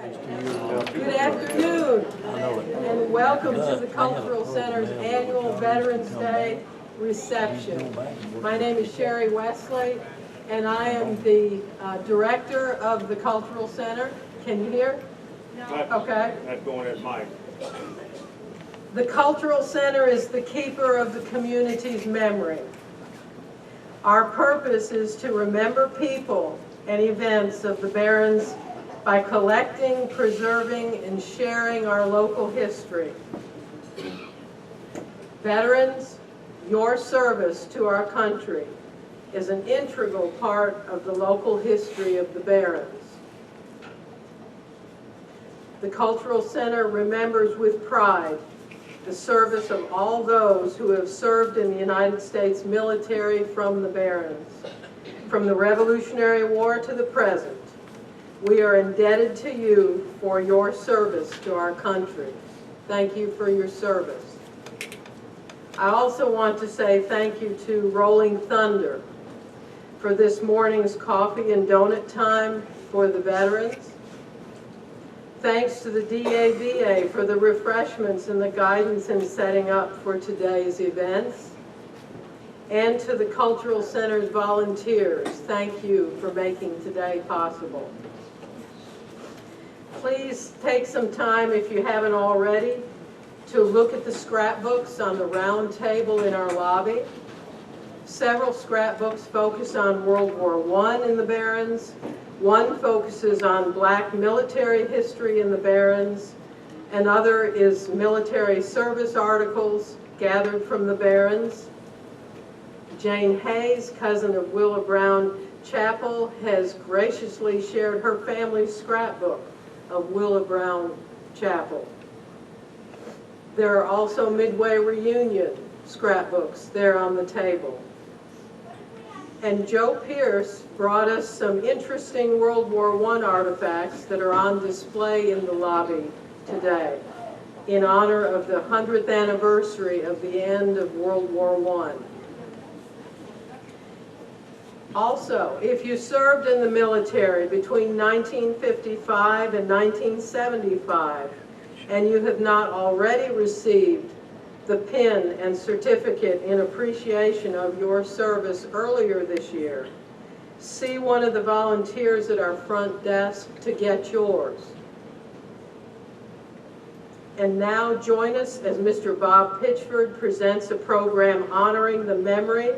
Good afternoon, and welcome to the Cultural Center's annual Veterans Day reception. My name is Sherry Wesley, and I am the director of the Cultural Center. Can you hear? No. Okay. Not going at Mike. The Cultural Center is the keeper of the community's memory. Our purpose is to remember people and events of the Barons by collecting, preserving, and sharing our local history. Veterans, your service to our country is an integral part of the local history of the Barons. The Cultural Center remembers with pride the service of all those who have served in the United States military from the Barons. From the Revolutionary War to the present, we are indebted to you for your service to our country. Thank you for your service. I also want to say thank you to Rolling Thunder for this morning's coffee and donut time for the veterans. Thanks to the DAVA for the refreshments and the guidance in setting up for today's events. And to the Cultural Center's volunteers, thank you for making today possible. Please take some time, if you haven't already, to look at the scrapbooks on the round table in our lobby. Several scrapbooks focus on World War I in the Barons. One focuses on Black military history in the Barons. Another is military service articles gathered from the Barons. Jane Hayes, cousin of Willa Brown Chappell, has graciously shared her family's scrapbook of Willa Brown Chappell. There are also Midway Reunion scrapbooks there on the table. And Joe Pierce brought us some interesting World War I artifacts that are on display in the lobby today in honor of the 100th anniversary of the end of World War I. Also, if you served in the military between 1955 and 1975, and you have not already received the pin and certificate in appreciation of your service earlier this year, see one of the volunteers at our front desk to get yours. And now join us as Mr. Bob Pitchford presents a program honoring the memory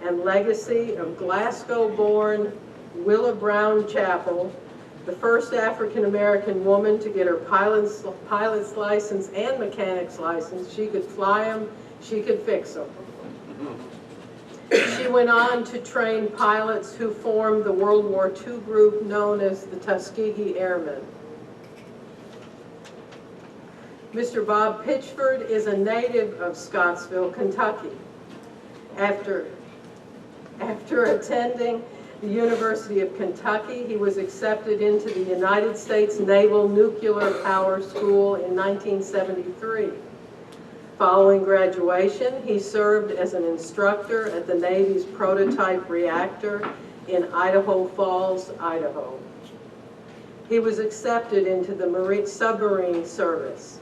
and legacy of Glasgow-born Willa Brown Chappell, the first African-American woman to get her pilot's license and mechanic's license. She could fly them, she could fix them. She went on to train pilots who formed the World War II group known as the Tuskegee Airmen. Mr. Bob Pitchford is a native of Scottsville, Kentucky. After attending the University of Kentucky, he was accepted into the United States Naval Nuclear Power School in 1973. Following graduation, he served as an instructor at the Navy's prototype reactor in Idaho Falls, Idaho. He was accepted into the submarine service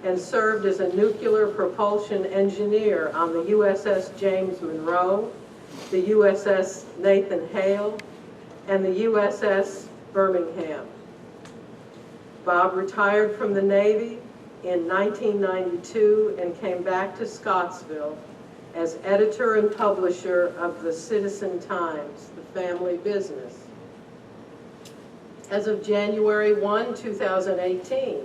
and served as a nuclear propulsion engineer on the USS James Monroe, the USS Nathan Hale, and the USS Birmingham. Bob retired from the Navy in 1992 and came back to Scottsville as editor and publisher of the Citizen Times, the family business. As of January 1, 2018,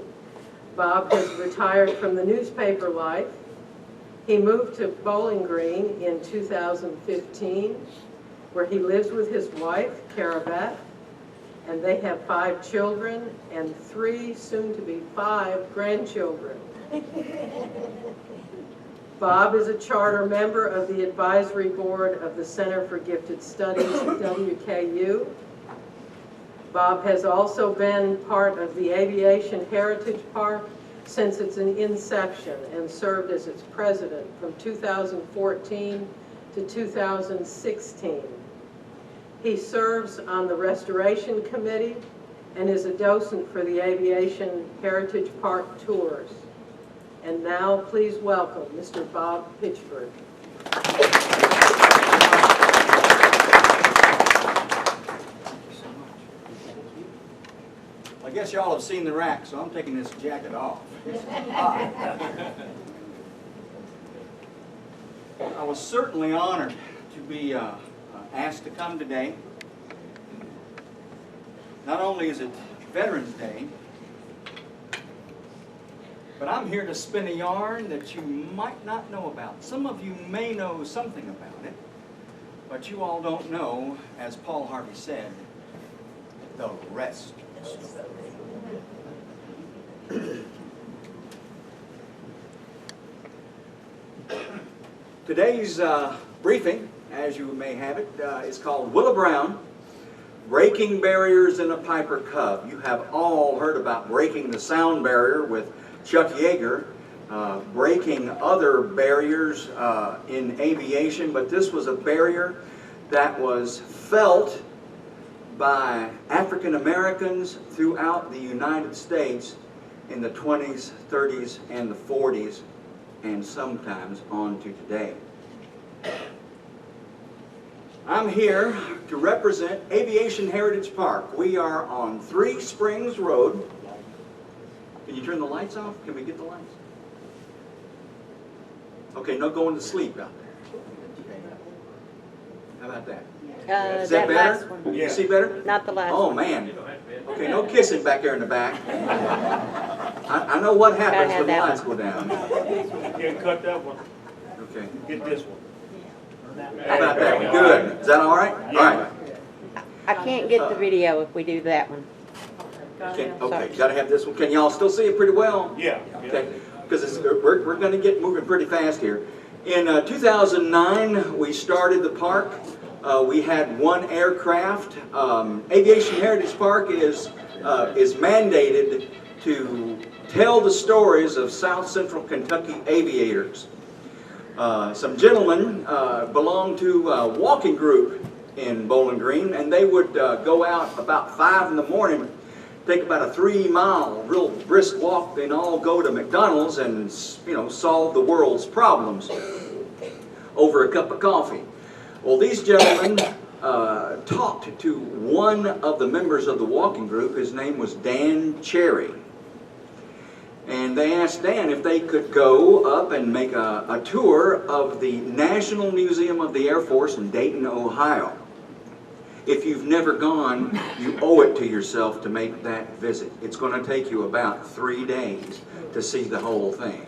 Bob has retired from the newspaper life. He moved to Bowling Green in 2015, where he lives with his wife, Cara Beth, and they have 5 children and 3, soon to be 5, grandchildren. Bob is a charter member of the advisory board of the Center for Gifted Studies at WKU. Bob has also been part of the Aviation Heritage Park since its inception and served as its president from 2014 to 2016. He serves on the Restoration Committee and is a docent for the Aviation Heritage Park Tours. And now please welcome Mr. Bob Pitchford. I guess y'all have seen the rack, so I'm taking this jacket off. It's hot. I was certainly honored to be asked to come today. Not only is it Veterans Day, but I'm here to spin a yarn that you might not know about. Some of you may know something about it, but you all don't know, as Paul Harvey said, the rest. Today's briefing, as you may have it, is called Willa Brown, Breaking Barriers in a Piper Cub. You have all heard about breaking the sound barrier with Chuck Yeager, breaking other barriers in aviation, but this was a barrier that was felt by African Americans throughout the United States in the 20s, 30s, and the 40s, and sometimes on to today. I'm here to represent Aviation Heritage Park. We are on 3 Springs Road. Can you turn the lights off? Can we get the lights? Okay, no going to sleep out there. How about that? Is that better? Last one. You see better? Not the last Oh, one. man. Okay, no kissing back there in the back. I know what happens when the lights go down. Yeah, cut that one. Okay. Get this one. How about that one? Good. Is that all right? All right. I can't get the video if we do that one. Okay, you gotta have this one. Can y'all still see it pretty well? Yeah. Okay, because we're going to get moving pretty fast here. In 2009, we started the park. We had 1 aircraft. Aviation Heritage Park is mandated to tell the stories of South Central Kentucky aviators. Some gentlemen belonged to a walking group in Bowling Green, and they would go out about 5 in the morning, take about a 3-mile real brisk walk, then all go to McDonald's and, solve the world's problems over a cup of coffee. Well, these gentlemen talked to one of the members of the walking group. His name was Dan Cherry. And they asked Dan if they could go up and make a tour of the National Museum of the Air Force in Dayton, Ohio. If you've never gone, you owe it to yourself to make that visit. It's going to take you about 3 days to see the whole thing.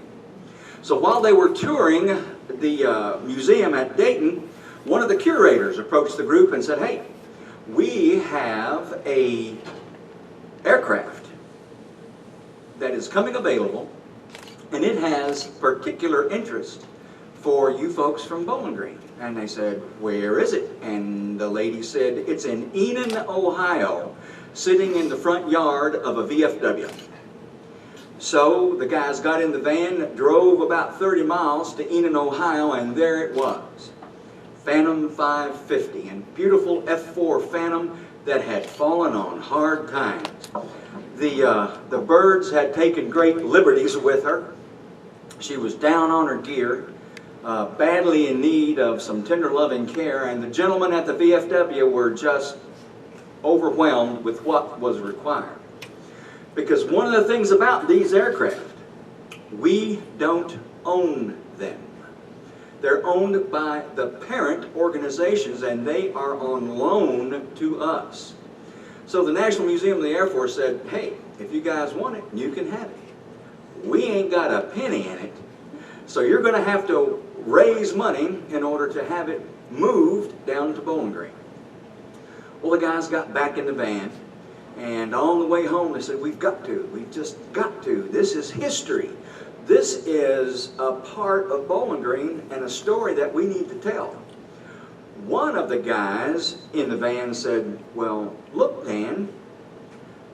So while they were touring the museum at Dayton, one of the curators approached the group and said, "Hey, we have a aircraft that is coming available, and it has particular interest for you folks from Bowling Green." And they said, "Where is it?" And the lady said, "It's in Enon, Ohio, sitting in the front yard of a VFW." So the guys got in the van, drove about 30 miles to Enon, Ohio, and there it was. Phantom 550, and beautiful F4 Phantom that had fallen on hard times. The birds had taken great liberties with her. She was down on her gear, badly in need of some tender loving care, and the gentlemen at the VFW were just overwhelmed with what was required. Because one of the things about these aircraft, we don't own them. They're owned by the parent organizations, and they are on loan to us. So the National Museum of the Air Force said, "Hey, if you guys want it, you can have it. We ain't got a penny in it, so you're going to have to raise money in order to have it moved down to Bowling Green." Well, the guys got back in the van, and on the way home they said, we've just got to. This is history. This is a part of Bowling Green and a story that we need to tell. One of the guys in the van said, "Well, look, Dan,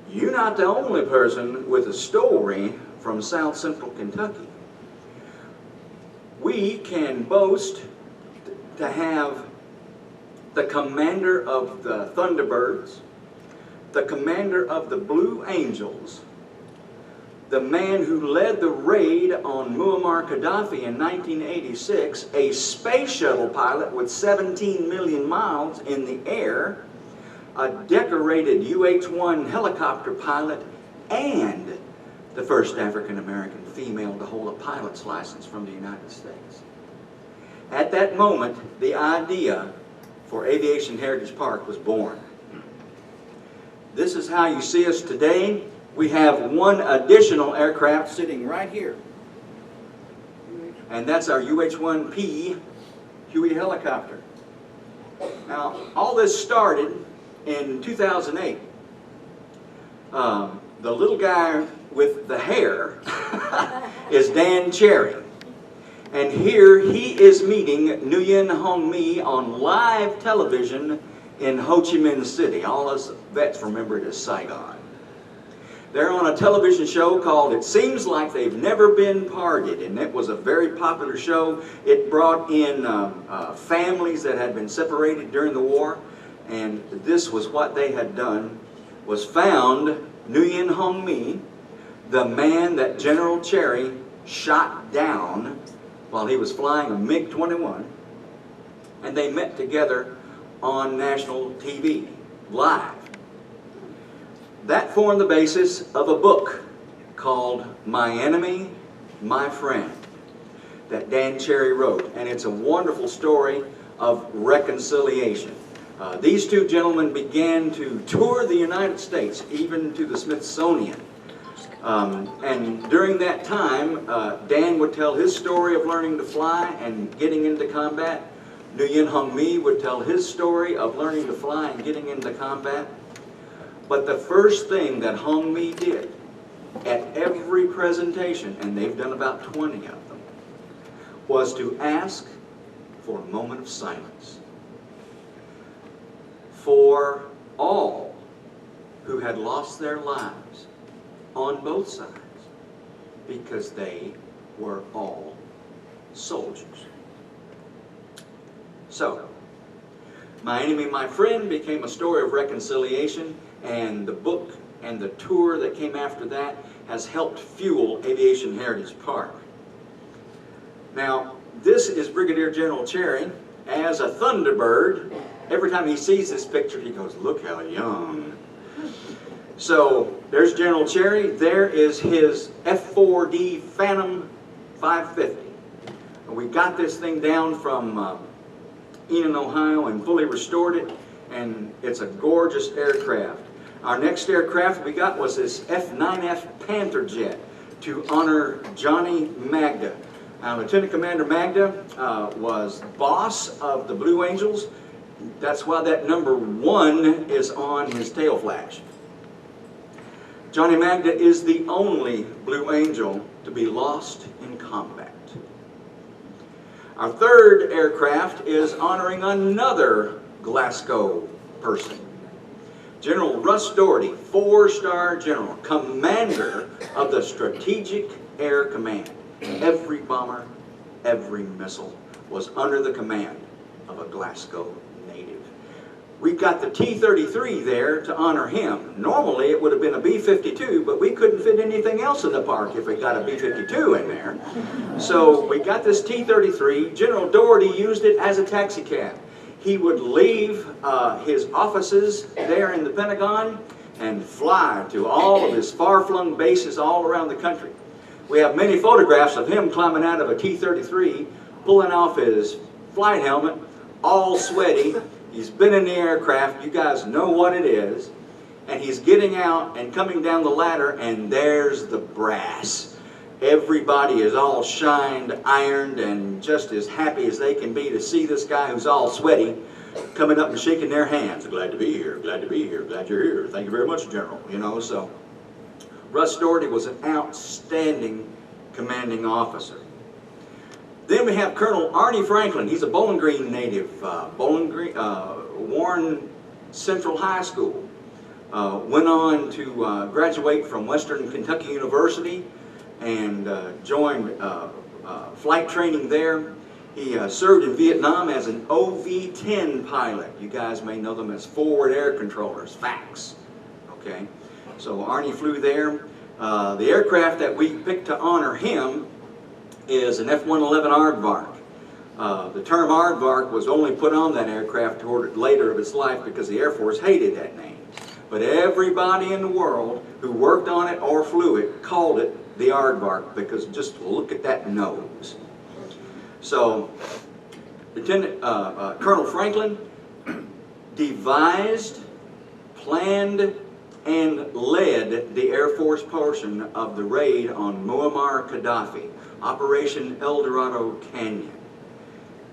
you're not the only person with a story from South Central Kentucky. We can boast to have the commander of the Thunderbirds, the commander of the Blue Angels, the man who led the raid on Muammar Gaddafi in 1986, a space shuttle pilot with 17 million miles in the air, a decorated UH-1 helicopter pilot, and the first African-American female to hold a pilot's license from the United States. At that moment, the idea for Aviation Heritage Park was born. This is how you see us today. We have one additional aircraft sitting right here, and that's our UH-1P Huey helicopter. Now, all this started in 2008. The little guy with the hair is Dan Cherry. And here he is meeting Nguyen Hong Mi on live television in Ho Chi Minh City. All us vets remember it as Saigon. They're on a television show called It Seems Like They've Never Been Parted, and it was a very popular show. It brought in families that had been separated during the war, and this was what they had done, was found Nguyen Hong Mi, the man that General Cherry shot down while he was flying a MiG-21, and they met together on national TV, live. That formed the basis of a book called My Enemy, My Friend, that Dan Cherry wrote, and it's a wonderful story of reconciliation. These two gentlemen began to tour the United States, even to the Smithsonian. And during that time, Dan would tell his story of learning to fly and getting into combat. Nguyen Hong Mi would tell his story of learning to fly and getting into combat. But the first thing that Hong Mi did at every presentation, and they've done about 20 of them, was to ask for a moment of silence for all who had lost their lives on both sides, because they were all soldiers. So, My Enemy, My Friend became a story of reconciliation, and the book and the tour that came after that has helped fuel Aviation Heritage Park. Now, this is Brigadier General Cherry. As a Thunderbird, every time he sees this picture, he goes, "Look how young." So, there's General Cherry. There is his F-4D Phantom 550. We got this thing down from Enon, Ohio, and fully restored it, and it's a gorgeous aircraft. Our next aircraft we got was this F-9F Panther jet to honor Johnny Magda. Lieutenant Commander Magda was boss of the Blue Angels. That's why that number 1 is on his tail flash. Johnny Magda is the only Blue Angel to be lost in combat. Our third aircraft is honoring another Glasgow person. General Russ Doherty, 4-star general, commander of the Strategic Air Command. Every bomber, every missile was under the command of a Glasgow native. We've got the T-33 there to honor him. Normally it would have been a B-52, but we couldn't fit anything else in the park if we got a B-52 in there. So we got this T-33. General Doherty used it as a taxi cab. He would leave his offices there in the Pentagon and fly to all of his far-flung bases all around the country. We have many photographs of him climbing out of a T-33, pulling off his flight helmet, all sweaty. He's been in the aircraft, you guys know what it is, and he's getting out and coming down the ladder, and there's the brass. Everybody is all shined, ironed, and just as happy as they can be to see this guy who's all sweaty coming up and shaking their hands. Glad to be here, glad to be here, glad you're here. Thank you very much, General. You know, so Russ Doherty was an outstanding commanding officer. Then we have Colonel Arnie Franklin. He's a Bowling Green native, Warren Central High School. Went on to graduate from Western Kentucky University and joined flight training there. He served in Vietnam as an OV-10 pilot. You guys may know them as forward air controllers, FACs. okay? So Arnie flew there. The aircraft that we picked to honor him is an F-111 Aardvark. The term Aardvark was only put on that aircraft toward later of its life because the Air Force hated that name. But everybody in the world who worked on it or flew it called it the Aardvark because just look at that nose. So Colonel Franklin devised, planned, and led the Air Force portion of the raid on Muammar Gaddafi, Operation El Dorado Canyon.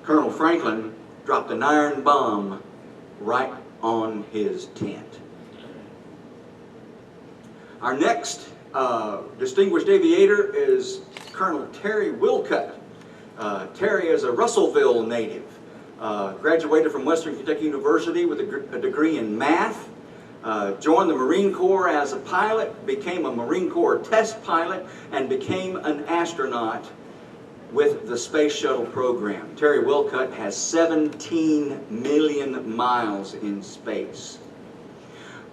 Colonel Franklin dropped an iron bomb right on his tent. Our next distinguished aviator is Colonel Terry Wilcutt. Terry is a Russellville native. Graduated from Western Kentucky University with a degree in math. Joined the Marine Corps as a pilot, became a Marine Corps test pilot, and became an astronaut with the Space Shuttle program. Terry Wilcutt has 17 million miles in space.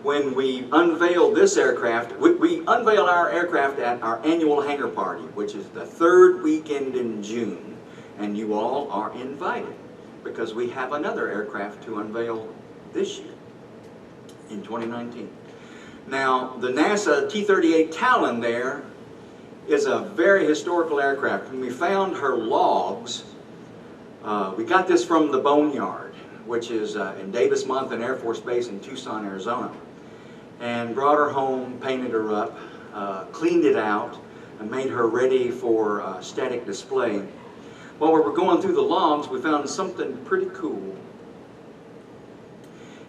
When we unveiled this aircraft, we unveiled our aircraft at our annual hangar party, which is the third weekend in June. And you all are invited because we have another aircraft to unveil this year in 2019. Now, the NASA T-38 Talon there is a very historical aircraft. When we found her logs, we got this from the Boneyard, which is in Davis-Monthan Air Force Base in Tucson, Arizona, and brought her home, painted her up, cleaned it out, and made her ready for static display. While we were going through the logs, we found something pretty cool.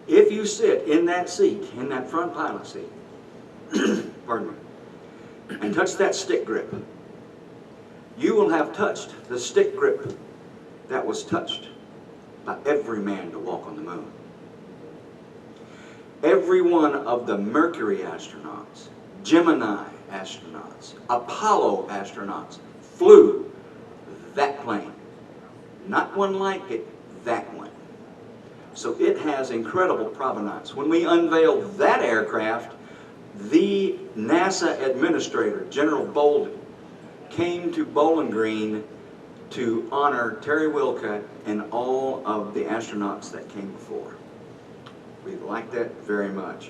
If you sit in that seat, in that front pilot seat, pardon me, and touch that stick grip, you will have touched the stick grip that was touched by every man to walk on the moon. Every one of the Mercury astronauts, Gemini astronauts, Apollo astronauts flew that plane. Not one like it, that one. So it has incredible provenance. When we unveiled that aircraft, the NASA administrator, General Bolden, came to Bowling Green to honor Terry Wilcutt and all of the astronauts that came before. We like that very much.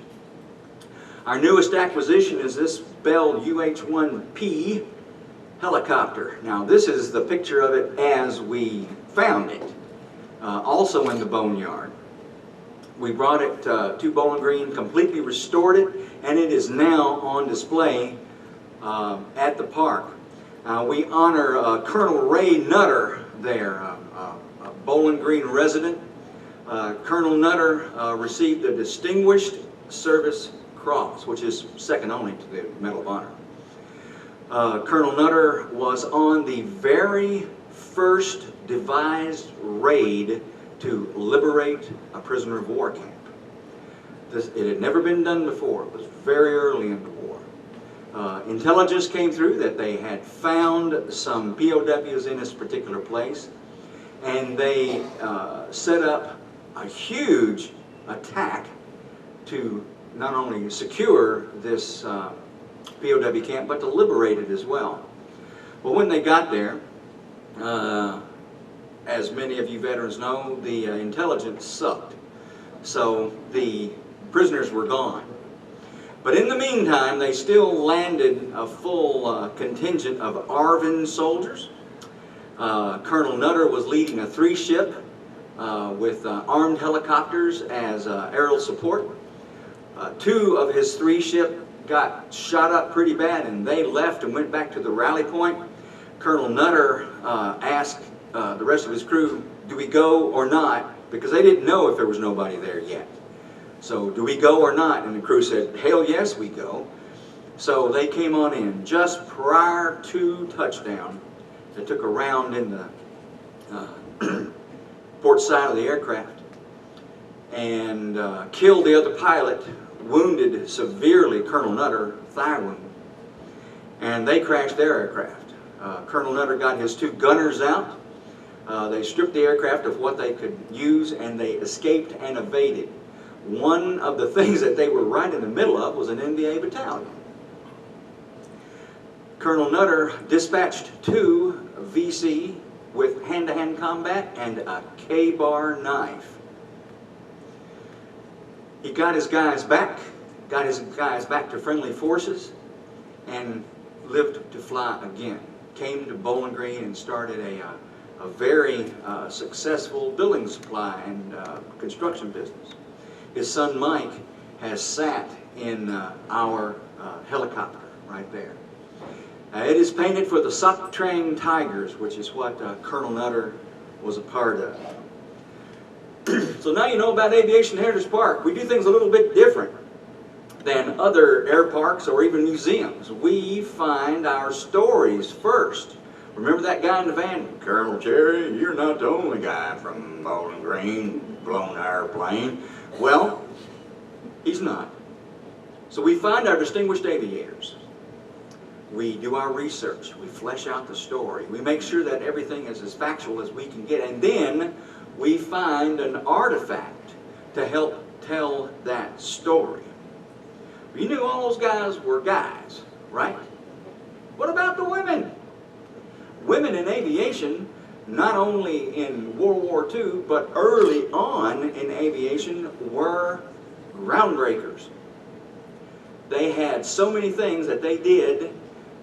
Our newest acquisition is this Bell UH-1P helicopter. Now this is the picture of it as we found it, also in the Boneyard. We brought it to Bowling Green, completely restored it, and it is now on display at the park. We honor Colonel Ray Nutter there, a Bowling Green resident. Colonel Nutter received the Distinguished Service Cross, which is second only to the Medal of Honor. Colonel Nutter was on the very first devised raid to liberate a prisoner of war camp. It had never been done before. It was very early in the war. Intelligence came through that they had found some POWs in this particular place, and they set up a huge attack to not only secure this POW camp, but to liberate it as well. Well, when they got there, as many of you veterans know, the intelligence sucked. So the prisoners were gone. But in the meantime, they still landed a full contingent of ARVN soldiers. Colonel Nutter was leading a 3-ship with armed helicopters as aerial support. 2 of his 3-ship got shot up pretty bad, and they left and went back to the rally point. Colonel Nutter asked the rest of his crew, do we go or not? Because they didn't know if there was nobody there yet. So, do we go or not? And the crew said, hell yes, we go. So they came on in just prior to touchdown. They took a round in the port side of the aircraft and killed the other pilot, wounded severely Colonel Nutter, thigh wound, and they crashed their aircraft. Colonel Nutter got his 2 gunners out. They stripped the aircraft of what they could use, and they escaped and evaded. one of the things that they were right in the middle of was an NVA battalion. Colonel Nutter dispatched 2 VC with hand-to-hand combat and a K-bar knife. He got his guys back to friendly forces, and lived to fly again. Came to Bowling Green and started a very successful building supply and construction business. His son Mike has sat in our helicopter right there. It is painted for the Sock Train Tigers, which is what Colonel Nutter was a part of. So now you know about Aviation Heritage Park. We do things a little bit different than other air parks or even museums. We find our stories first. Remember that guy in the van? Colonel Cherry, you're not the only guy from Bowling Green blown an airplane. Well, he's not. So we find our distinguished aviators. We do our research. We flesh out the story. We make sure that everything is as factual as we can get. And then we find an artifact to help tell that story. You knew all those guys were guys, right? What about the women? Women in aviation, not only in World War II, but early on in aviation, were groundbreakers. They had so many things that they did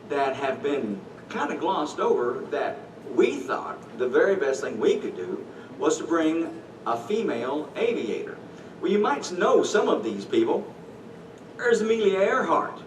that have been kind of glossed over, that we thought the very best thing we could do was to bring a female aviator. Well, you might know some of these people. There's Amelia Earhart,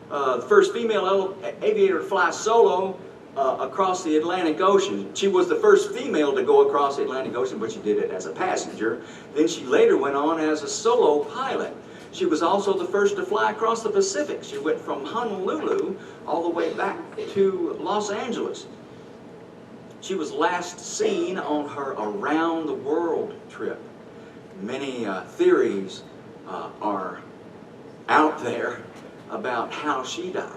the first female aviator to fly solo across the Atlantic Ocean. She was the first female to go across the Atlantic Ocean, but she did it as a passenger. Then she later went on as a solo pilot. She was also the first to fly across the Pacific. She went from Honolulu all the way back to Los Angeles. She was last seen on her around the world trip. Many theories are out there about how she died.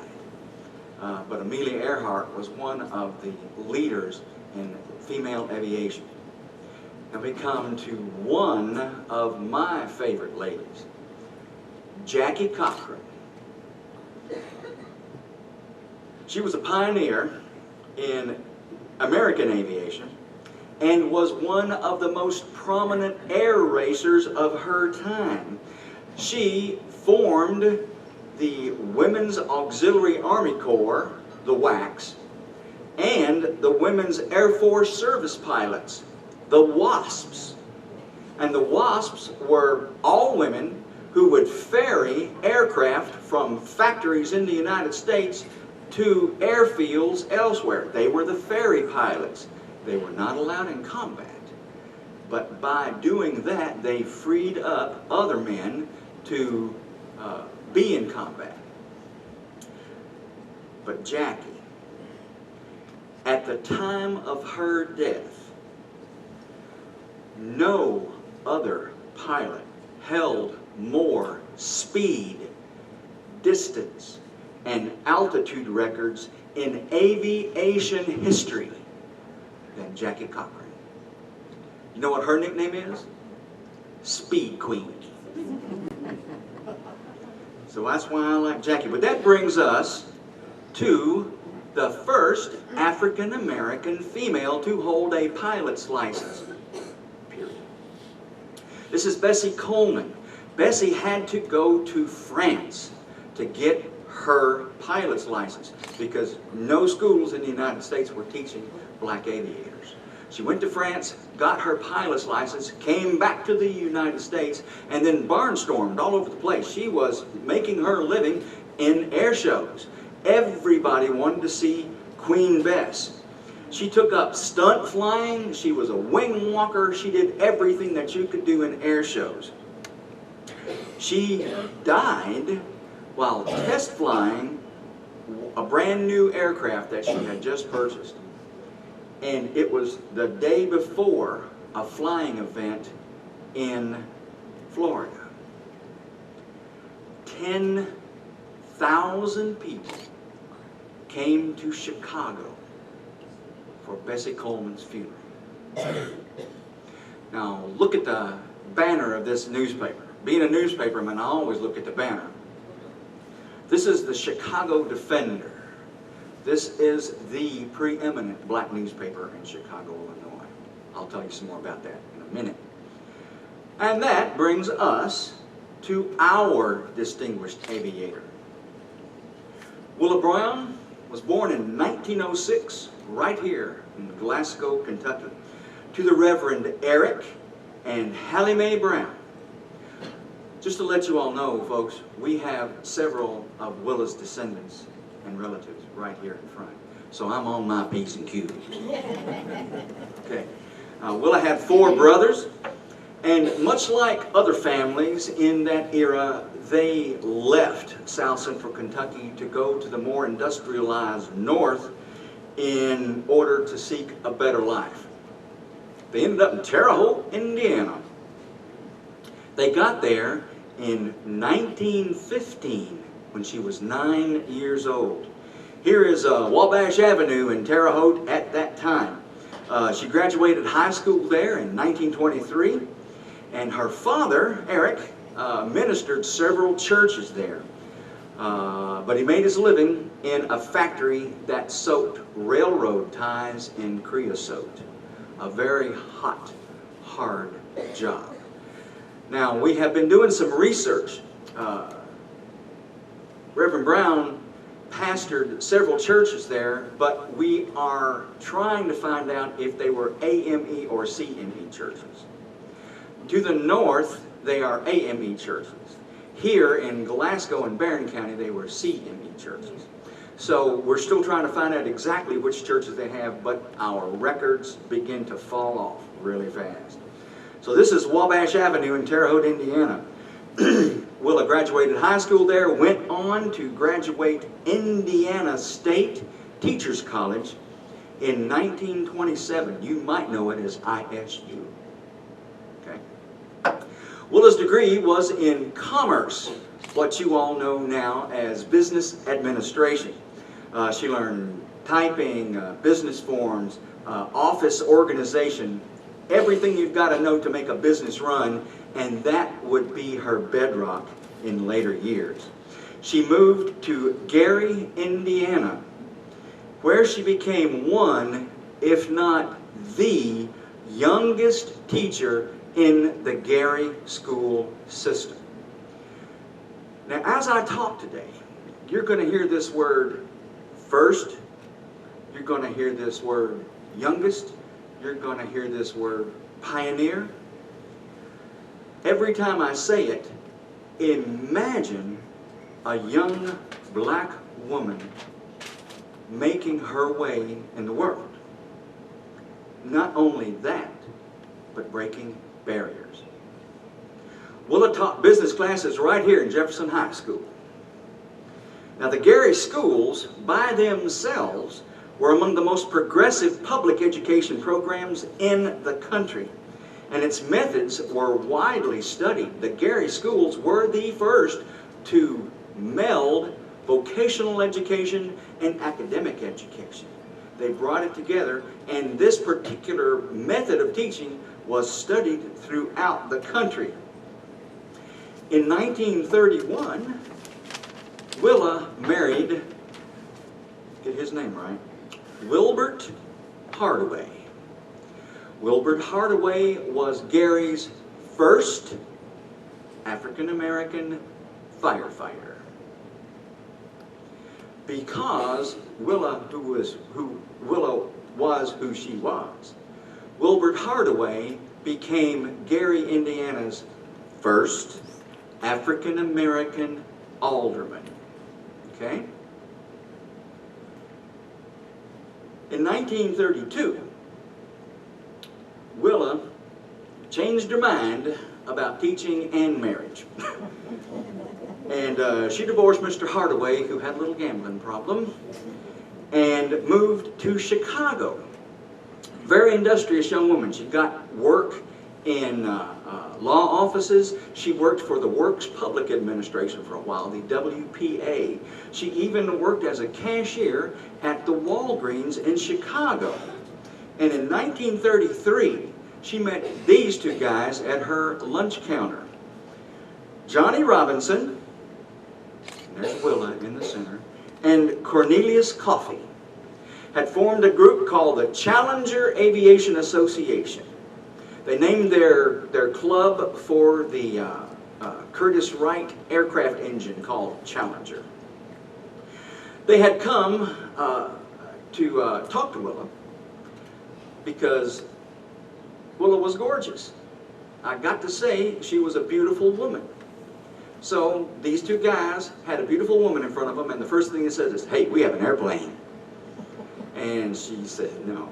But Amelia Earhart was one of the leaders in female aviation. And we come to one of my favorite ladies, Jackie Cochran. She was a pioneer in American aviation and was one of the most prominent air racers of her time. She formed the Women's Auxiliary Army Corps, the WACs, and the Women's Air Force Service Pilots, the WASPs. And the WASPs were all women who would ferry aircraft from factories in the United States to airfields elsewhere. They were the ferry pilots. They were not allowed in combat. But by doing that, they freed up other men to be in combat. But Jackie, at the time of her death, no other pilot held more speed, distance, and altitude records in aviation history than Jackie Cochran. You know what her nickname is? Speed Queen. So that's why I like Jackie. But that brings us to the first African American female to hold a pilot's license. Period. This is Bessie Coleman. Bessie had to go to France to get her pilot's license because no schools in the United States were teaching black aviators. She went to France, got her pilot's license, came back to the United States, and then barnstormed all over the place. She was making her living in air shows. Everybody wanted to see Queen Bess. She took up stunt flying. She was a wing walker. She did everything that you could do in air shows. She died while test flying a brand new aircraft that she had just purchased. And it was the day before a flying event in Florida. 10,000 people came to Chicago for Bessie Coleman's funeral. Now look at the banner of this newspaper. being a newspaperman, I always look at the banner. This is the Chicago Defender. This is the preeminent black newspaper in Chicago, Illinois. I'll tell you some more about that in a minute. And that brings us to our distinguished aviator. Willa Brown was born in 1906, right here in Glasgow, Kentucky, to the Reverend Eric and Hallie Mae Brown. Just to let you all know, folks, we have several of Willa's descendants and relatives right here in front. So I'm on my P's and Q's. Okay. Willa had 4 brothers, and much like other families in that era, they left South Central Kentucky to go to the more industrialized north in order to seek a better life. They ended up in Terre Haute, Indiana. They got there in 1915 when she was 9 years old. Here is Wabash Avenue in Terre Haute at that time. She graduated high school there in 1923, and her father, Eric, ministered several churches there. But he made his living in a factory that soaked railroad ties in creosote. A very hot, hard job. Now, we have been doing some research. Reverend Brown pastored several churches there, but we are trying to find out if they were AME or CME churches. To the north, they are AME churches. Here in Glasgow and Barron County, they were CME churches. So we're still trying to find out exactly which churches they have, but our records begin to fall off really fast. So this is Wabash Avenue in Terre Haute, Indiana. Willa graduated high school there, went on to graduate Indiana State Teachers College in 1927. You might know it as ISU. Okay. Willa's degree was in commerce, what you all know now as business administration. She learned typing, business forms, office organization, everything you've got to know to make a business run, and that would be her bedrock in later years. She moved to Gary, Indiana, where she became one, if not the youngest teacher in the Gary school system. Now, as I talk today, you're going to hear this word first, you're going to hear this word youngest, you're going to hear this word pioneer. Every time I say it, imagine a young black woman making her way in the world. Not only that, but breaking barriers. Willa taught business classes right here in Jefferson High School. Now, the Gary schools by themselves were among the most progressive public education programs in the country, and its methods were widely studied. The Gary schools were the first to meld vocational education and academic education. They brought it together, and this particular method of teaching was studied throughout the country. In 1931, Willa married, get his name right, Wilbert Hardaway. Wilbert Hardaway was Gary's first African-American firefighter. Because Willa was who she was, Wilbert Hardaway became Gary, Indiana's first African-American alderman. Okay? In 1932, Willa changed her mind about teaching and marriage. And she divorced Mr. Hardaway, who had a little gambling problem, and moved to Chicago. Very industrious young woman. She got work in law offices. She worked for the Works Public Administration for a while, the WPA. She even worked as a cashier at the Walgreens in Chicago. And in 1933, she met these two guys at her lunch counter. Johnny Robinson, and there's Willa in the center, and Cornelius Coffey had formed a group called the Challenger Aviation Association. They named their club for the Curtiss Wright aircraft engine called Challenger. They had come to talk to Willa because Willa was gorgeous. I got to say she was a beautiful woman. So these two guys had a beautiful woman in front of them, and the first thing they said is, "Hey, we have an airplane." And she said, "No,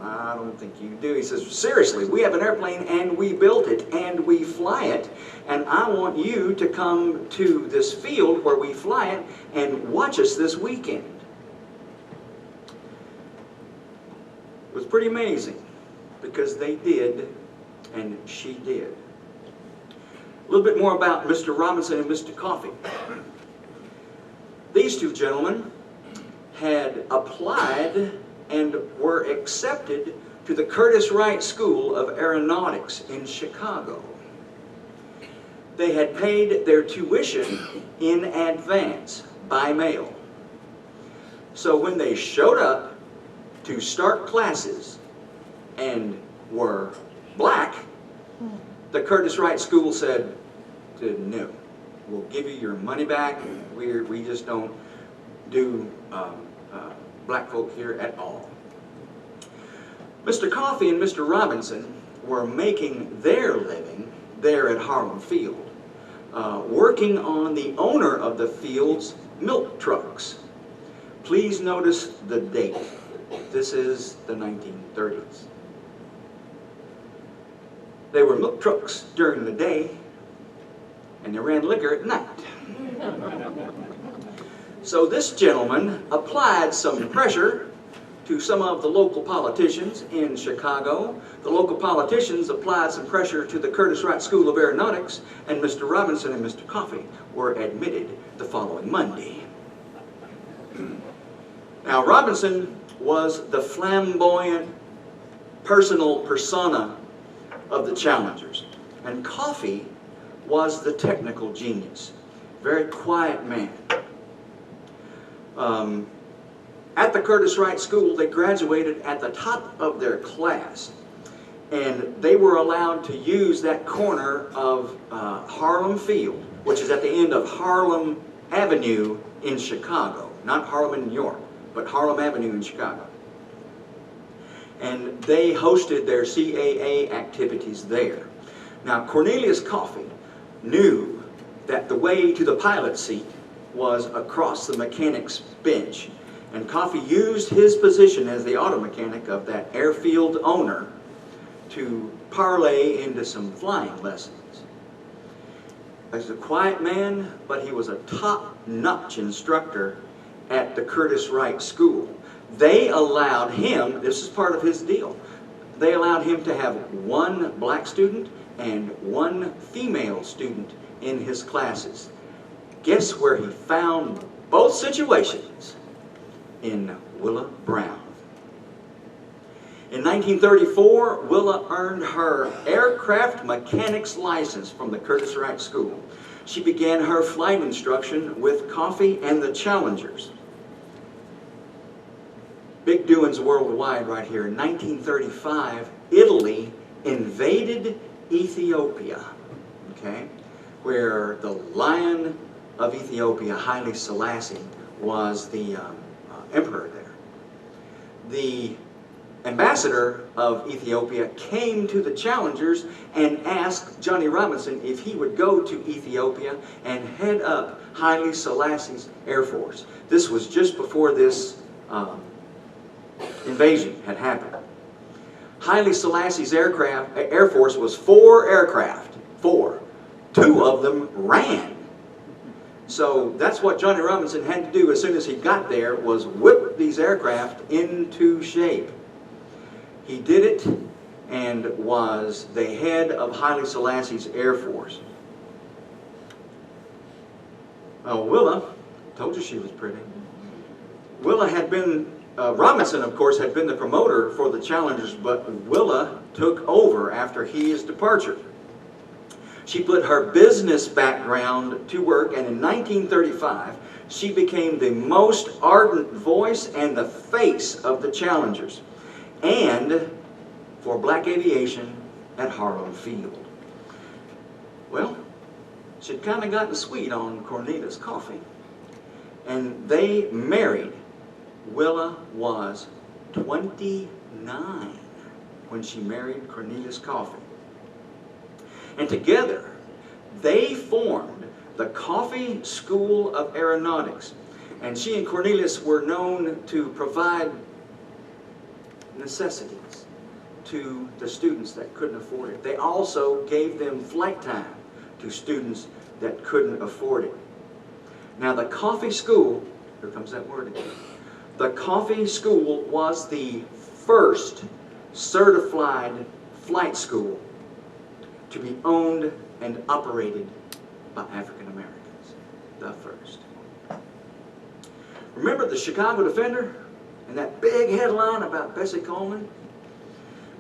I don't think you do." He says, "Seriously, we have an airplane and we built it and we fly it, and I want you to come to this field where we fly it and watch us this weekend." It was pretty amazing because they did and she did. A little bit more about Mr. Robinson and Mr. Coffey. These two gentlemen had applied and were accepted to the Curtiss Wright School of Aeronautics in Chicago. They had paid their tuition in advance by mail. So when they showed up to start classes and were black, the Curtiss Wright School said, "No, we'll give you your money back. We just don't do black folk here at all." Mr. Coffey and Mr. Robinson were making their living there at Harlem Field, working on the owner of the field's milk trucks. Please notice the date. This is the 1930s. They were milk trucks during the day, and they ran liquor at night. So this gentleman applied some pressure to some of the local politicians in Chicago. The local politicians applied some pressure to the Curtiss Wright School of Aeronautics, and Mr. Robinson and Mr. Coffey were admitted the following Monday. Now, Robinson was the flamboyant personal persona of the Challengers, and Coffey was the technical genius. Very quiet man. At the Curtiss Wright School, they graduated at the top of their class, and they were allowed to use that corner of Harlem Field, which is at the end of Harlem Avenue in Chicago. Not Harlem in New York, but Harlem Avenue in Chicago. And they hosted their CAA activities there. Now, Cornelius Coffey knew that the way to the pilot seat was across the mechanic's bench. And Coffey used his position as the auto mechanic of that airfield owner to parlay into some flying lessons. He was a quiet man, but he was a top-notch instructor at the Curtiss Wright School. They allowed him, this is part of his deal, they allowed him to have one black student and one female student in his classes. Guess where he found both situations? In Willa Brown. In 1934, Willa earned her aircraft mechanic's license from the Curtiss Wright School. She began her flight instruction with Coffey and the Challengers. Big doings worldwide right here. In 1935, Italy invaded Ethiopia, okay, where the Lion of Ethiopia, Haile Selassie, was the emperor there. The ambassador of Ethiopia came to the Challengers and asked Johnny Robinson if he would go to Ethiopia and head up Haile Selassie's Air Force. This was just before this invasion had happened. Haile Selassie's Air Force was 4 aircraft. 4. 2 of them ran. So that's what Johnny Robinson had to do as soon as he got there, was whip these aircraft into shape. He did it and was the head of Haile Selassie's Air Force. Well, Willa, told you she was pretty. Willa had been, Robinson of course had been the promoter for the Challengers, but Willa took over after his departure. She put her business background to work, and in 1935, she became the most ardent voice and the face of the challengers, and for black aviation at Harlem Field. Well, she'd kind of gotten sweet on Cornelius Coffee, and they married. Willa was 29 when she married Cornelius Coffee. And together, they formed the Coffee School of Aeronautics. And she and Cornelius were known to provide necessities to the students that couldn't afford it. They also gave them flight time to students that couldn't afford it. Now the Coffee School, here comes that word again. The Coffee School was the first certified flight school to be owned and operated by African Americans. The first. Remember the Chicago Defender and that big headline about Bessie Coleman?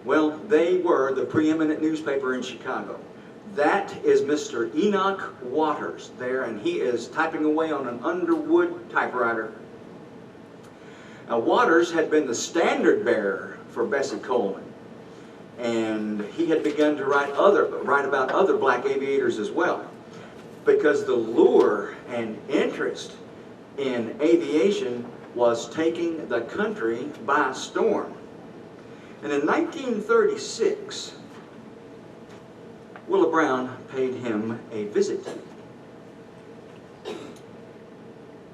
Well, they were the preeminent newspaper in Chicago. That is Mr. Enoch Waters there, and he is typing away on an Underwood typewriter. Now, Waters had been the standard bearer for Bessie Coleman, and he had begun to write about other black aviators as well, because the lure and interest in aviation was taking the country by storm. And in 1936, Willa Brown paid him a visit.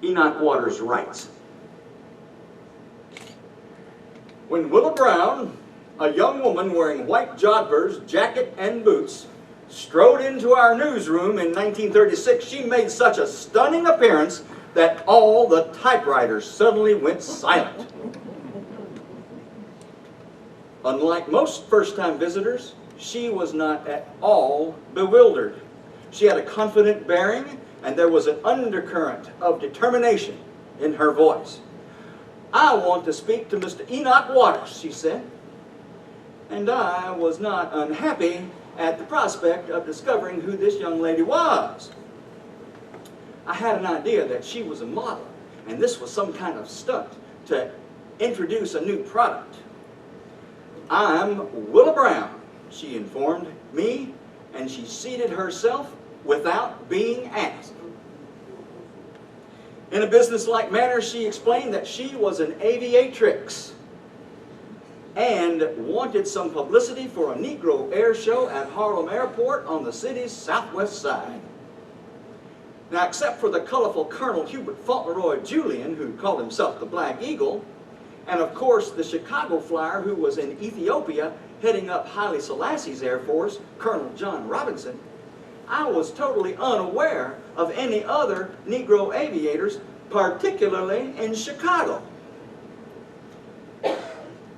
Enoch Waters writes, "When Willa Brown, a young woman wearing white jodhpurs, jacket, and boots, strode into our newsroom in 1936, she made such a stunning appearance that all the typewriters suddenly went silent. Unlike most first-time visitors, she was not at all bewildered. She had a confident bearing, and there was an undercurrent of determination in her voice. 'I want to speak to Mr. Enoch Waters,' she said. And I was not unhappy at the prospect of discovering who this young lady was. I had an idea that she was a model, and this was some kind of stunt to introduce a new product. 'I'm Willa Brown,' she informed me, and she seated herself without being asked. In a businesslike manner, she explained that she was an aviatrix and wanted some publicity for a Negro air show at Harlem Airport on the city's southwest side. Now, except for the colorful Colonel Hubert Fauntleroy Julian, who called himself the Black Eagle, and of course the Chicago flyer who was in Ethiopia heading up Haile Selassie's Air Force, Colonel John Robinson, I was totally unaware of any other Negro aviators, particularly in Chicago.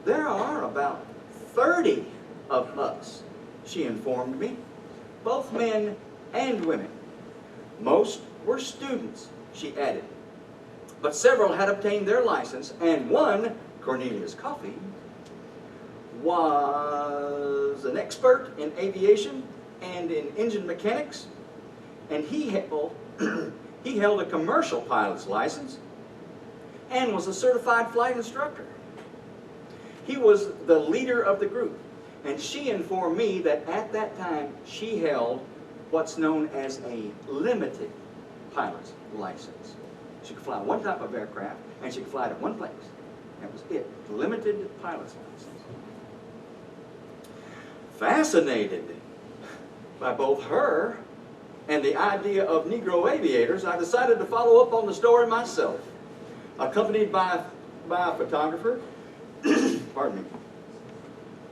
There are about 30 of us,' she informed me, 'both men and women. Most were students,' she added, 'but several had obtained their license, and one, Cornelius Coffee, was an expert in aviation and in engine mechanics, and he held a commercial pilot's license and was a certified flight instructor. He was the leader of the group, and she informed me that at that time she held what's known as a limited pilot's license. She could fly one type of aircraft, and she could fly it at one place. That was it, limited pilot's license. Fascinated by both her and the idea of Negro aviators, I decided to follow up on the story myself. Accompanied by a photographer, pardon me,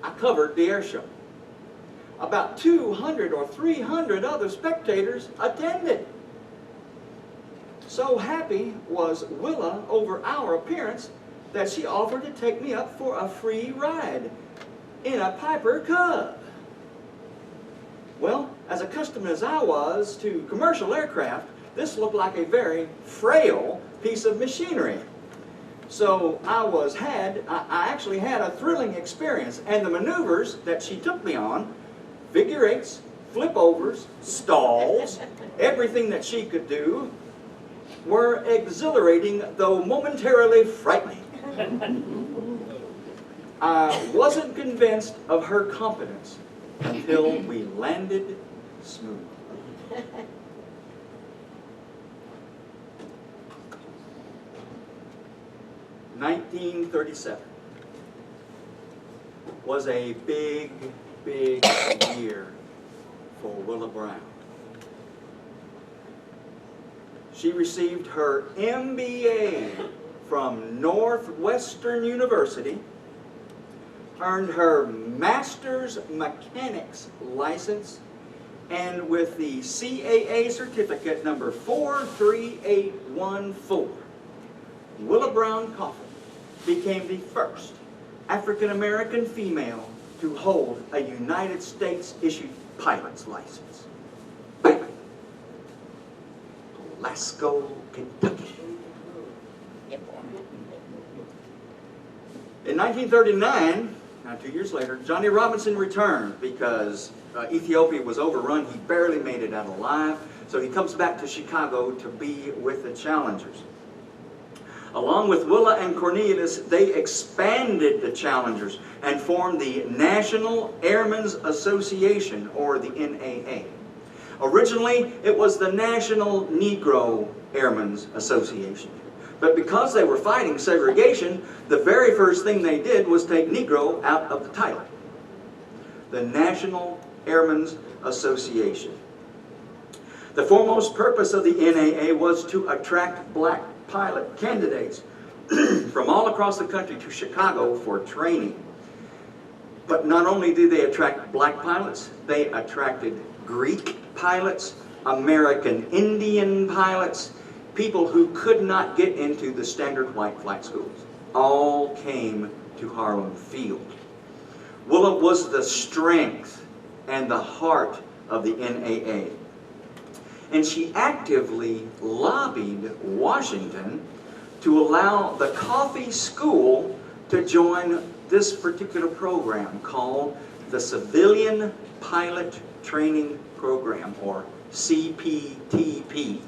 I covered the air show. About 200 or 300 other spectators attended. So happy was Willa over our appearance that she offered to take me up for a free ride in a Piper Cub. Well, as accustomed as I was to commercial aircraft, this looked like a very frail piece of machinery. So I actually had a thrilling experience, and the maneuvers that she took me on, figure eights, flipovers, stalls, everything that she could do were exhilarating, though momentarily frightening. I wasn't convinced of her competence until we landed smooth. (1937) was a big, big year for Willa Brown. She received her MBA from Northwestern University, earned her Master's Mechanics license, and with the CAA certificate number 43814, Willa Brown Coffin became the first African-American female to hold a United States-issued pilot's license. Bam! Glasgow, Kentucky. In 1939, now 2 years later, Johnny Robinson returned because Ethiopia was overrun. He barely made it out alive. So he comes back to Chicago to be with the Challengers. Along with Willa and Cornelius, they expanded the Challengers and formed the National Airmen's Association, or the NAA. Originally, it was the National Negro Airmen's Association. But because they were fighting segregation, the very first thing they did was take Negro out of the title. The National Airmen's Association. The foremost purpose of the NAA was to attract black pilot candidates from all across the country to Chicago for training. But not only did they attract black pilots, they attracted Greek pilots, American Indian pilots, people who could not get into the standard white flight schools. All came to Harlem Field. Willa was the strength and the heart of the NAA. And she actively lobbied Washington to allow the Coffee School to join this particular program called the Civilian Pilot Training Program, or CPTP.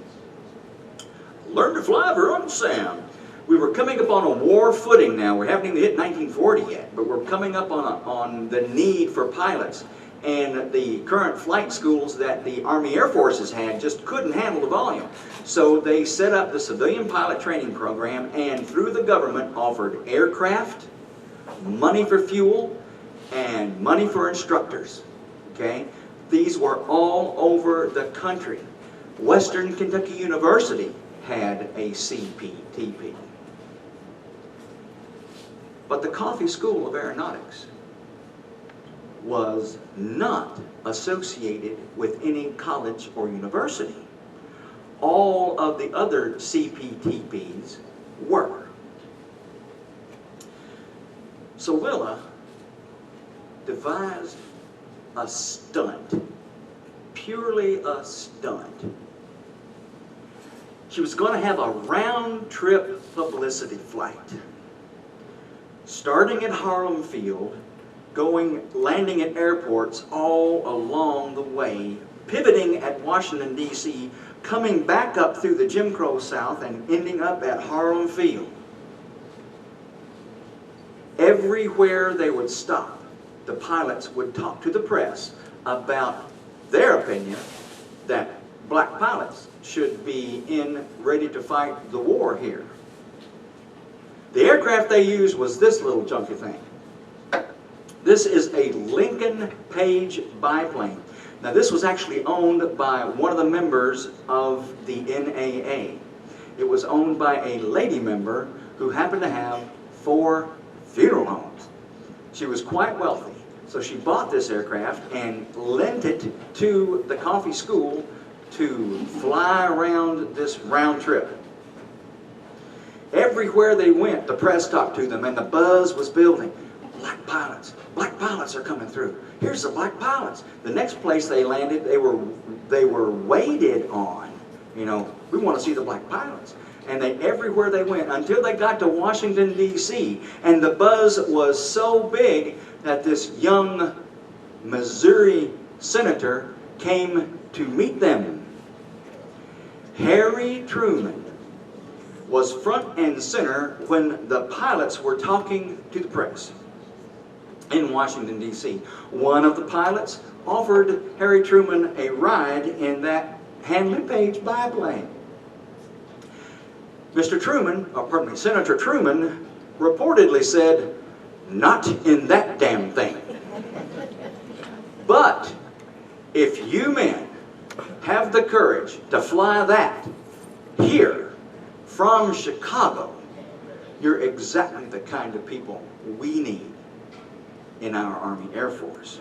Learn to fly for UNSAM. We were coming up on a war footing now. We haven't even hit 1940 yet, but we're coming up on the need for pilots. And the current flight schools that the Army Air Forces had just couldn't handle the volume. So they set up the Civilian Pilot Training Program, and through the government offered aircraft, money for fuel, and money for instructors. Okay? These were all over the country. Western Kentucky University had a CPTP. But the Coffee School of Aeronautics was not associated with any college or university. All of the other CPTPs were. So Willa devised a stunt, purely a stunt. She was going to have a round-trip publicity flight, starting at Harlem Field, landing at airports all along the way, pivoting at Washington, D.C., coming back up through the Jim Crow South and ending up at Harlem Field. Everywhere they would stop, the pilots would talk to the press about their opinion that black pilots should be ready to fight the war here. The aircraft they used was this little junky thing. This is a Lincoln Page biplane. Now this was actually owned by one of the members of the NAA. It was owned by a lady member who happened to have 4 funeral homes. She was quite wealthy, so she bought this aircraft and lent it to the Coffee School to fly around this round trip. Everywhere they went, the press talked to them, and the buzz was building. Black pilots are coming through. Here's the black pilots. The next place they landed, they were waited on. You know, we want to see the black pilots. And everywhere they went, until they got to Washington, D.C., and the buzz was so big that this young Missouri senator came to meet them. Harry Truman was front and center when the pilots were talking to the press in Washington, D.C. One of the pilots offered Harry Truman a ride in that Handley Page biplane. Senator Truman reportedly said, "Not in that damn thing. But if you men have the courage to fly that here from Chicago, you're exactly the kind of people we need in our Army Air Force."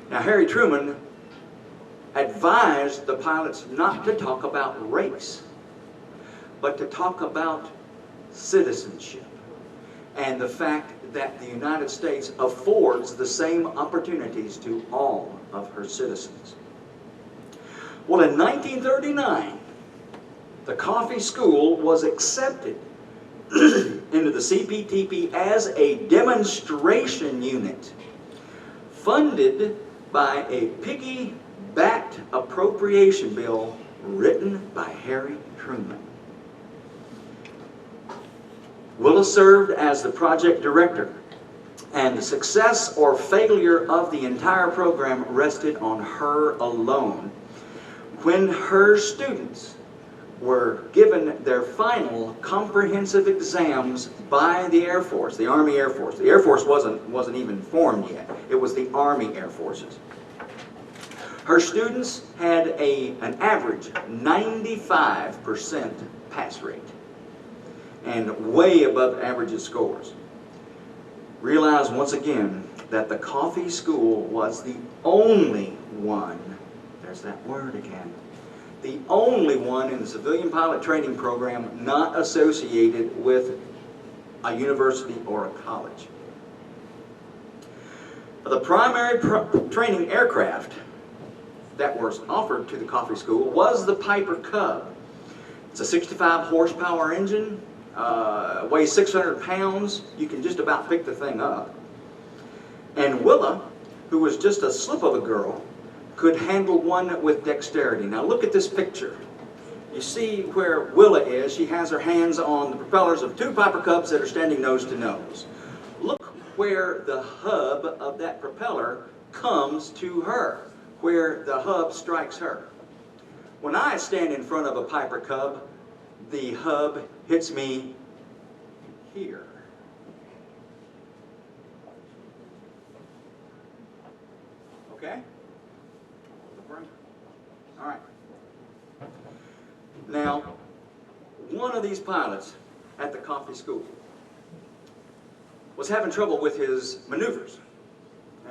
Now, Harry Truman advised the pilots not to talk about race, but to talk about citizenship and the fact that the United States affords the same opportunities to all of her citizens. Well, in 1939, the Coffee School was accepted into the CPTP as a demonstration unit, funded by a piggy-backed appropriation bill written by Harry Truman. Willa served as the project director, and the success or failure of the entire program rested on her alone. When her students were given their final comprehensive exams by the Air Force, the Army Air Force. The Air Force wasn't even formed yet. It was the Army Air Forces. Her students had an average 95% pass rate and way above average scores. Realize once again that the Coffee School was the only one, there's that word again, the only one in the civilian pilot training program not associated with a university or a college. The primary training aircraft that was offered to the Coffee School was the Piper Cub. It's a 65 horsepower engine, weighs 600 pounds. You can just about pick the thing up. And Willa, who was just a slip of a girl, could handle one with dexterity. Now look at this picture. You see where Willa is. She has her hands on the propellers of two Piper Cubs that are standing nose to nose. Look where the hub of that propeller comes to her, where the hub strikes her. When I stand in front of a Piper Cub, the hub hits me here. Okay? All right. Now, one of these pilots at the Coffee School was having trouble with his maneuvers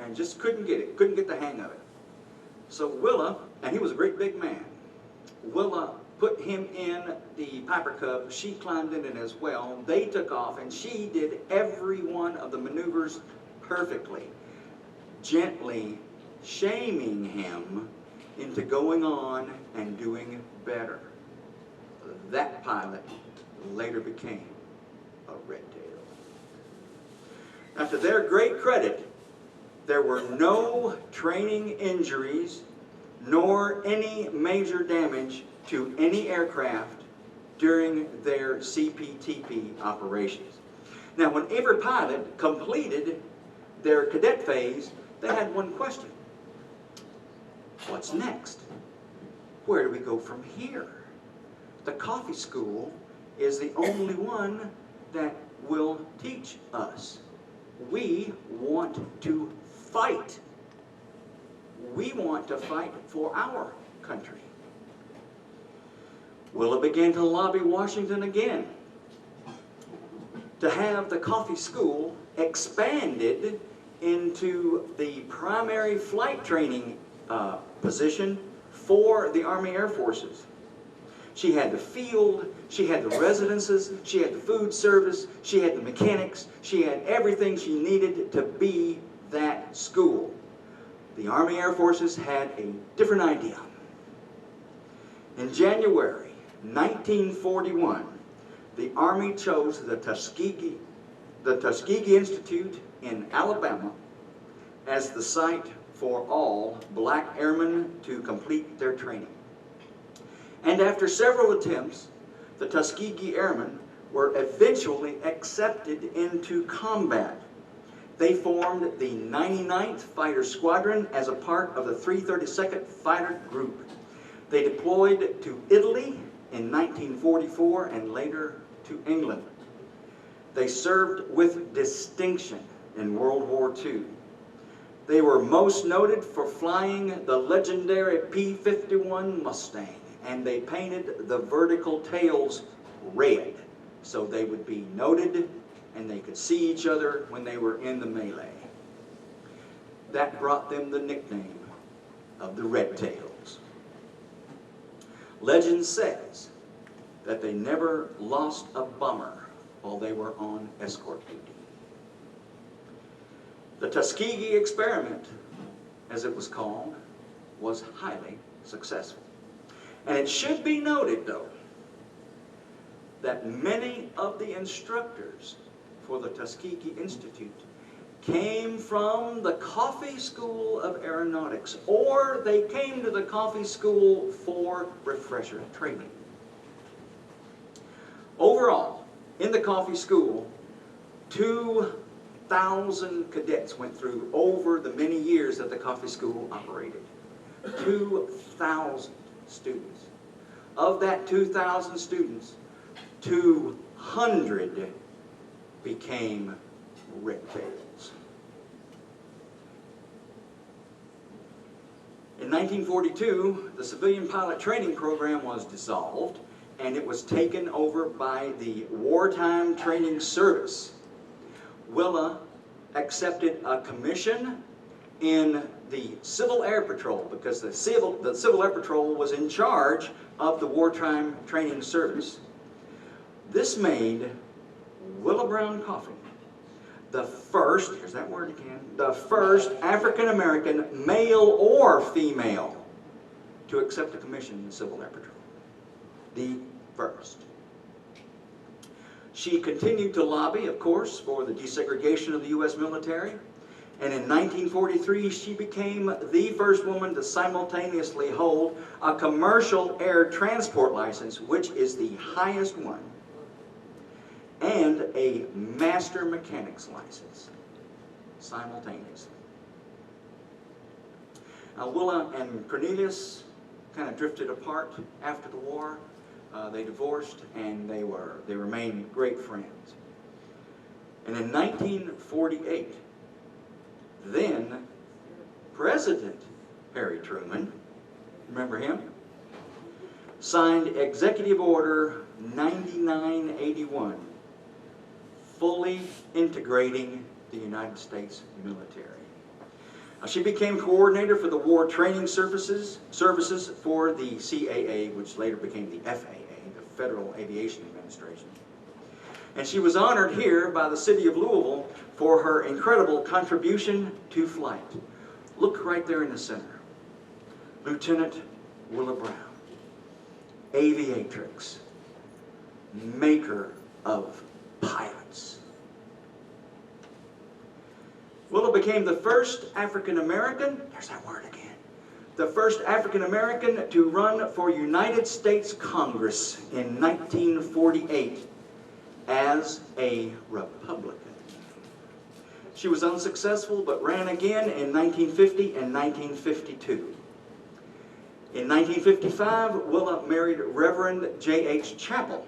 and just couldn't get the hang of it. So Willa, and he was a great big man, Willa put him in the Piper Cub. She climbed in it as well. They took off, and she did every one of the maneuvers perfectly, gently shaming him into going on and doing better. That pilot later became a red tail. Now, to their great credit, there were no training injuries nor any major damage to any aircraft during their CPTP operations. Now, when every pilot completed their cadet phase, they had one question. What's next? Where do we go from here? The Coffee School is the only one that will teach us. We want to fight. We want to fight for our country. Willa began to lobby Washington again to have the Coffee School expanded into the primary flight training position for the Army Air Forces. She had the field, she had the residences, she had the food service, she had the mechanics, she had everything she needed to be that school. The Army Air Forces had a different idea. In January 1941, the Army chose the Tuskegee Institute in Alabama as the site for all black airmen to complete their training. And after several attempts, the Tuskegee Airmen were eventually accepted into combat. They formed the 99th Fighter Squadron as a part of the 332nd Fighter Group. They deployed to Italy in 1944 and later to England. They served with distinction in World War II. They were most noted for flying the legendary P-51 Mustang, and they painted the vertical tails red so they would be noted and they could see each other when they were in the melee. That brought them the nickname of the Red Tails. Legend says that they never lost a bomber while they were on escort duty. The Tuskegee experiment, as it was called, was highly successful. And it should be noted, though, that many of the instructors for the Tuskegee Institute came from the Coffee School of Aeronautics, or they came to the Coffee School for refresher training. Overall, in the Coffee School, 2,000 cadets went through over the many years that the Coffee School operated. 2,000 students. Of that 2,000 students, 200 became Red Tails. In 1942, the civilian pilot training program was dissolved, and it was taken over by the Wartime Training Service. Willa accepted a commission in the Civil Air Patrol because the Civil Air Patrol was in charge of the Wartime Training Service. This made Willa Brown Coffee the first, here's that word again, the first African-American, male or female, to accept a commission in the Civil Air Patrol. The first. She continued to lobby, of course, for the desegregation of the U.S. military. And in 1943, she became the first woman to simultaneously hold a commercial air transport license, which is the highest one, and a master mechanic's license, simultaneously. Now, Willa and Cornelius kind of drifted apart after the war. They divorced, and they remained great friends. And in 1948, then President Harry Truman, remember him, signed Executive Order 9981, fully integrating the United States military. Now, she became coordinator for the War Training Services for the CAA, which later became the FAA, the Federal Aviation Administration. And she was honored here by the city of Louisville for her incredible contribution to flight. Look right there in the center. Lieutenant Willa Brown, aviatrix, maker of pilots. Willa became the first African-American, there's that word again, the first African-American to run for United States Congress in 1948 as a Republican. She was unsuccessful but ran again in 1950 and 1952. In 1955, Willa married Reverend J.H. Chappell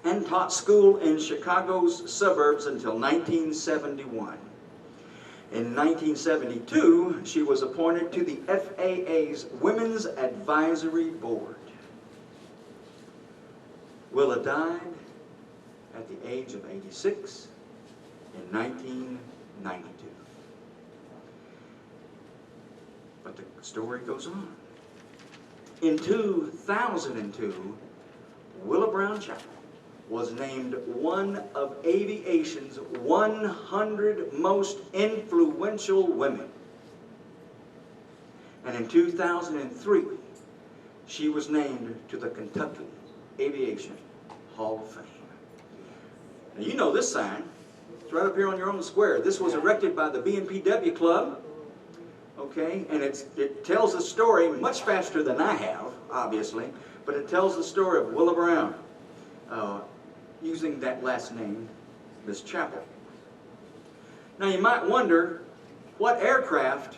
and taught school in Chicago's suburbs until 1971. In 1972, she was appointed to the FAA's Women's Advisory Board. Willa died at the age of 86 in 1992. But the story goes on. In 2002, Willa Brown Chappell was named one of aviation's 100 most influential women. And in 2003, she was named to the Kentucky Aviation Hall of Fame. Now, you know this sign. It's right up here on your own square. This was erected by the BNPW Club Okay, and it tells the story much faster than I have, obviously, but it tells the story of Willa Brown, using that last name, Miss Chappell. Now you might wonder what aircraft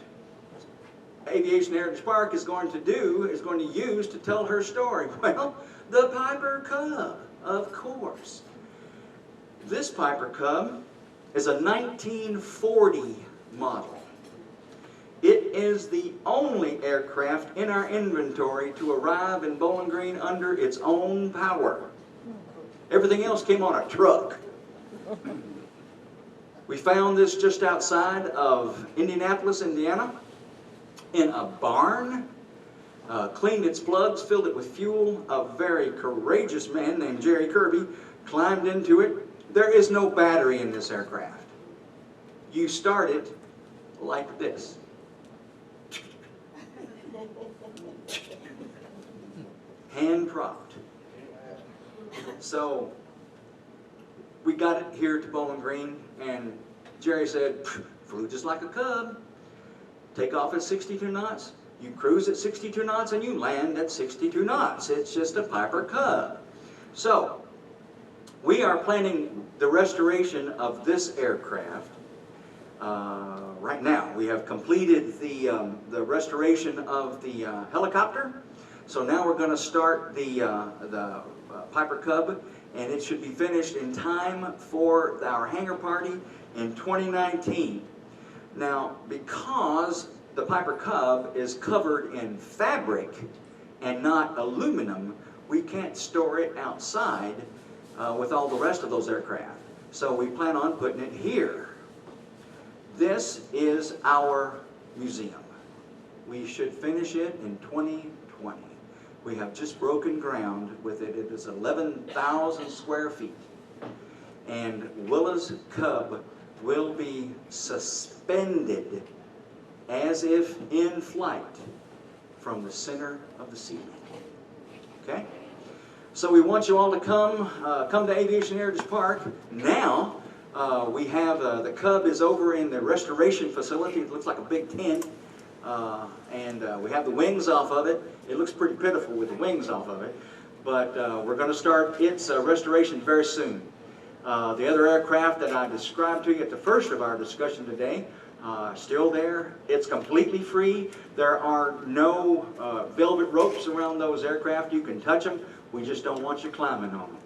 Aviation Heritage Park is going to use to tell her story. Well, the Piper Cub, of course. This Piper Cub is a 1940 model. It is the only aircraft in our inventory to arrive in Bowling Green under its own power. Everything else came on a truck. We found this just outside of Indianapolis, Indiana, in a barn. Cleaned its plugs, filled it with fuel. A very courageous man named Jerry Kirby climbed into it. There is no battery in this aircraft. You start it like this. Hand propped. So we got it here to Bowling Green, and Jerry said, flew just like a Cub. Take off at 62 knots, you cruise at 62 knots, and you land at 62 knots. It's just a Piper Cub. So we are planning the restoration of this aircraft. Right now, we have completed the restoration of the helicopter. So now we're going to start the Piper Cub, and it should be finished in time for our hangar party in 2019. Now, because the Piper Cub is covered in fabric and not aluminum, we can't store it outside with all the rest of those aircraft. So we plan on putting it here. This is our museum. We should finish it in 2020. We have just broken ground with it. It is 11,000 square feet. And Willa's Cub will be suspended as if in flight from the center of the ceiling. Okay? So we want you all to come to Aviation Heritage Park now. We have, the Cub is over in the restoration facility. It looks like a big tent. And we have the wings off of it. It looks pretty pitiful with the wings off of it. But we're going to start its restoration very soon. The other aircraft that I described to you at the first of our discussion today, still there. It's completely free. There are no velvet ropes around those aircraft. You can touch them. We just don't want you climbing on them.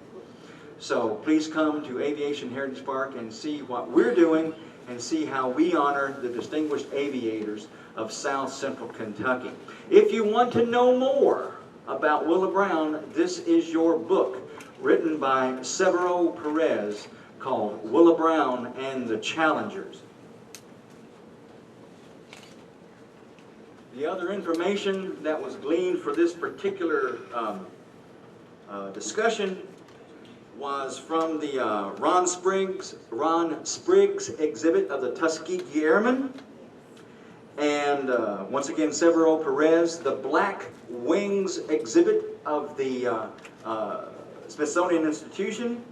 So please come to Aviation Heritage Park and see what we're doing and see how we honor the distinguished aviators of South Central Kentucky. If you want to know more about Willa Brown, this is your book written by Severo Perez called Willa Brown and the Challengers. The other information that was gleaned for this particular discussion was from the Ron Spriggs exhibit of the Tuskegee Airmen. And once again, Severo Perez, the Black Wings exhibit of the Smithsonian Institution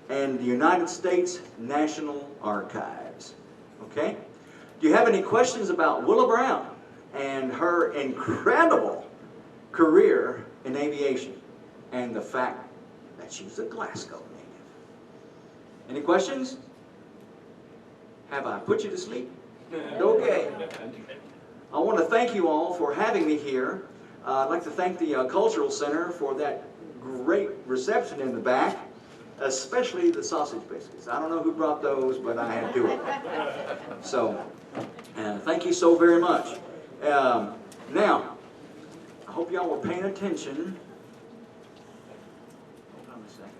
and the United States National Archives. Okay? Do you have any questions about Willa Brown and her incredible career in aviation and the fact that she's a Glasgow native? Any questions? Have I put you to sleep? Okay. I want to thank you all for having me here. I'd like to thank the Cultural Center for that great reception in the back, especially the sausage biscuits. I don't know who brought those, but I had to do it. So, thank you so very much. Now, I hope y'all were paying attention. Hold on a second.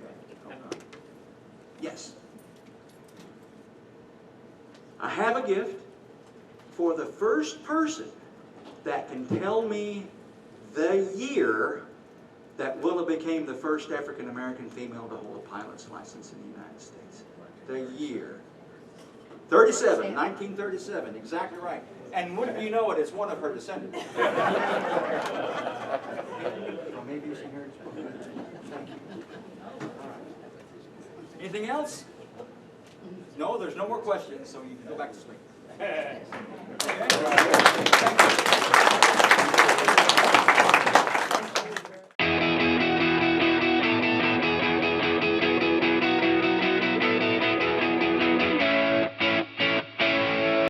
Okay, hold on. Yes. I have a gift for the first person that can tell me the year that Willa became the first African-American female to hold a pilot's license in the United States. The year. 1937, exactly right. And wouldn't you know it, it's one of her descendants. Maybe you should hear it. Thank you. All right. Anything else? No, there's no more questions, so you can go back to sleep. Hey. Okay. Thank you.